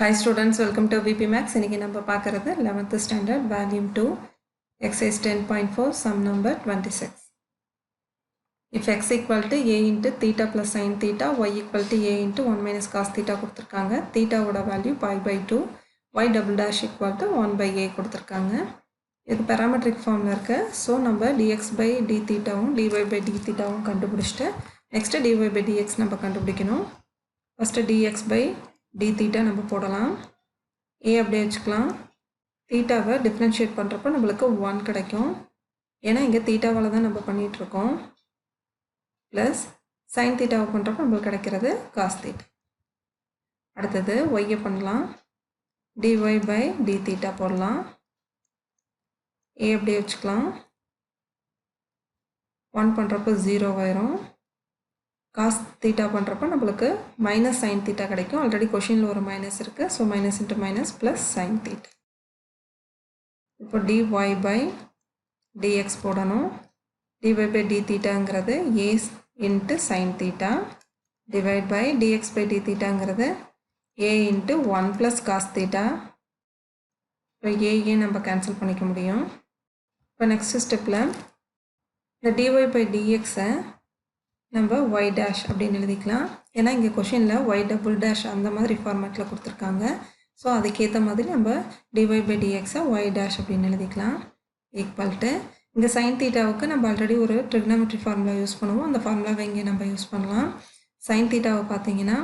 Hi students, welcome to VPMaths. இன்னைக்கு நம்ம பார்க்கிறது 11th standard volume 2 exercise 10.4 sum number 26. If x equal to a into theta plus sin theta, y equal to a into 1 minus cos theta கொடுத்திருக்காங்க. theta ஓட value pi by 2, y double dash equal to 1 by a கொடுத்திருக்காங்க. இது parametric formல இருக்கு. So நம்ம dx by d theta வும் dy by d theta வும் கண்டுபிடிச்சிட்டு next dy by dx நம்ம கண்டுபிடிக்கணும். First dx by d theta நம்ம போடலாம். a அப்படியே வச்சுக்கலாம். தீட்டாவை டிஃபரன்ஷியேட் பண்ணுறப்ப நம்மளுக்கு 1 கிடைக்கும். ஏன்னா இங்கே தீட்டாவால் தான் நம்ம பண்ணிகிட்ருக்கோம். ப்ளஸ் சைன் தீட்டாவை பண்ணுறப்ப நம்மளுக்கு கிடைக்கிறது காஸ் தீட்டா. அடுத்தது ஒய்யை பண்ணலாம். dy by d theta போடலாம். a அப்படியே வச்சுக்கலாம். 1 பண்ணுறப்ப 0 ஆயிரும். cos theta பண்ணுறப்ப நம்மளுக்கு மைனஸ் sin theta கிடைக்கும். ஆல்ரெடி கொஷினில் ஒரு மைனஸ் இருக்குது. So minus into minus plus sin theta. இப்போ dy by dx போடணும். dy by d thetaங்கிறது a into sin theta divide by dx by d thetaங்கிறது a into 1 plus cos theta. இப்போ ஏ நம்ம கேன்சல் பண்ணிக்க முடியும். இப்போ நெக்ஸ்ட் ஸ்டெப்பில் இந்த dy by dxஐ நம்ம y dash அப்படின்னு எழுதிக்கலாம். ஏன்னா இங்கே கொஷினில் y double dash அந்த மாதிரி ஃபார்மேட்டில் கொடுத்துருக்காங்க. ஸோ அதுக்கேற்ற மாதிரி நம்ம dy by dxஐ y dash அப்படின்னு எழுதிக்கலாம். ஈக்குவல் டு இங்கே சைன் தீட்டாவுக்கு நம்ம ஆல்ரெடி ஒரு ட்ரிக்னாமெட்ரி ஃபார்முலா யூஸ் பண்ணுவோம். அந்த ஃபார்முலாவை இங்கே நம்ம யூஸ் பண்ணலாம். சைன் தீட்டாவை பார்த்தீங்கன்னா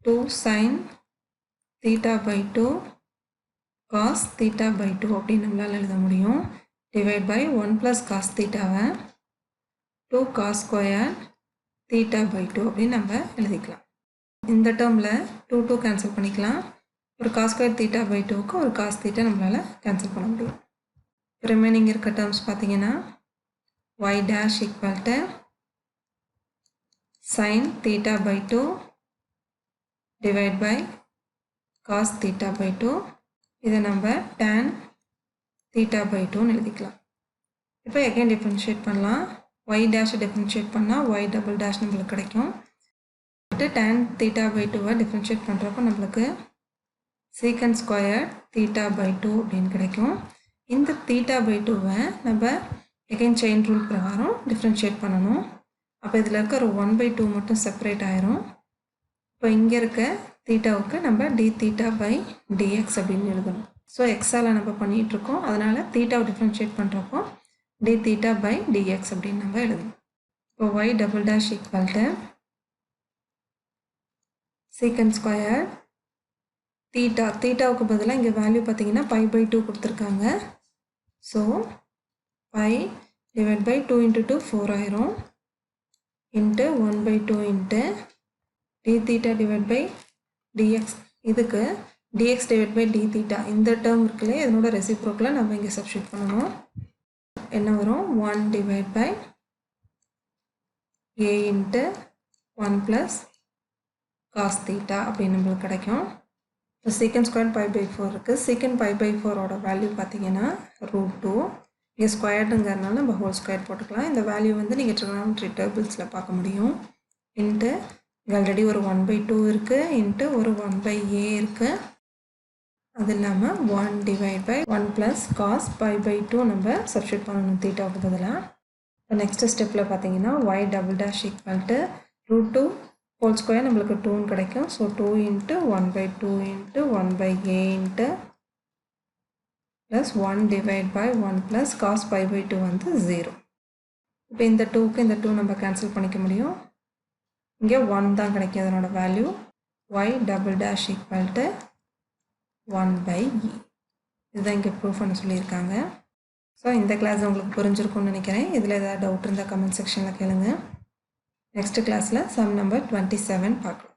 2 sin theta by 2 cos theta by 2 அப்படின்னு நம்மளால் எழுத முடியும். டிவைட் பை 1 ப்ளஸ் காஸ் தீட்டாவை 2 cos ஸ்கொயர் theta by 2 அப்படின்னு நம்ம எழுதிக்கலாம். இந்த டேர்மில் 2 கேன்சல் பண்ணிக்கலாம். ஒரு cos ஸ்கொயர் theta by 2க்கு ஒரு cos theta நம்மளால் கேன்சல் பண்ண முடியும். ரிமைனிங் இருக்க டேர்ம்ஸ் பார்த்தீங்கன்னா y dash equal to sin theta by 2 divide by cos theta by 2. இதை நம்ம tan theta by 2ன்னு எழுதிக்கலாம். இப்போ again differentiate பண்ணலாம். y dash differentiate பண்ணால் y double dash நம்மளுக்கு கிடைக்கும். tan theta by 2வை differentiate பண்ணுறப்போ நம்மளுக்கு secant square theta by 2 அப்படின்னு கிடைக்கும். இந்த theta by 2வை நம்ம again chain rule பிரகாரம் differentiate பண்ணணும். அப்போ இதில் இருக்க ஒரு 1 by 2 மட்டும் செப்பரேட் ஆயிரும். இப்போ இங்கே இருக்க தீட்டாவுக்கு நம்ம d theta by dx அப்படின்னு எழுதணும். ஸோ எக்ஸால் நம்ம பண்ணிகிட்ருக்கோம். அதனால் தீட்டாவை differentiate பண்ணுறப்போ d theta by dx அப்படின்னு நம்ம எழுதணும். இப்போ y double dash equal to secant square theta. தீட்டாவுக்கு பதிலாக இங்கே வேல்யூ பார்த்தீங்கன்னா pi by 2 கொடுத்துருக்காங்க. So pi divided by 2 into 2 4 ஆயிரும். Into 1 by 2 into d theta divided by dx. இதுக்கு dx divided by d theta இந்த டேர்ம் இருக்குல்ல, இதனோட ரெசிப்ரோக்கில் நம்ம இங்கே சப்ஸ்டியூட் பண்ணணும். என்ன வரும்? 1 divide by a into 1 plus cos theta அப்படின்னு நம்மளுக்கு கிடைக்கும். இப்போ சீக்கண்ட் ஸ்கொயர் பை பை 4 இருக்குது. சீக்கண்ட் பை பை 4ஓட வேல்யூ பார்த்தீங்கன்னா √2. இங்கே ஸ்கொயர்டுங்கிறதுனால நம்ம ஹோல் ஸ்கொயர் போட்டுக்கலாம். இந்த வேல்யூ வந்து நீங்கள் ட்ரிகோனோமெட்ரி டேபிள்ஸில் பார்க்க முடியும். இன்ட்டு இங்கே ஆல்ரெடி ஒரு 1 by 2 இருக்குது. இன்ட்டு ஒரு 1 by a இருக்குது. அது இல்லாமல் 1 divide by 1 plus cos pi by 2 நம்ம சப்ஸ்டியூட் பண்ணணும் தீட்டாவுக்கு பதிலாக. இப்போ நெக்ஸ்ட் ஸ்டெப்பில் பார்த்தீங்கன்னா y double dash equal to √2 whole square நம்மளுக்கு 2ன்னு கிடைக்கும். So 2 into 1 by 2 into 1 by a into plus 1 divide by 1 plus cos pi by 2 வந்து 0. இப்போ இந்த 2க்கு இந்த 2 நம்ம கேன்சல் பண்ணிக்க முடியும். இங்கே 1 தான் கிடைக்கும் அதனோட value. y double dash equal to 1 by e. இதுதான் இங்கே ப்ரூஃப் பண்ண சொல்லியிருக்காங்க. ஸோ இந்த கிளாஸ் உங்களுக்கு புரிஞ்சிருக்கும்னு நினைக்கிறேன். இதில் ஏதாவது டவுட் இருந்தால் கமெண்ட் செக்ஷனில் கேளுங்க. நெக்ஸ்ட் கிளாஸில் சம் நம்பர் 27 பார்க்கலாம்.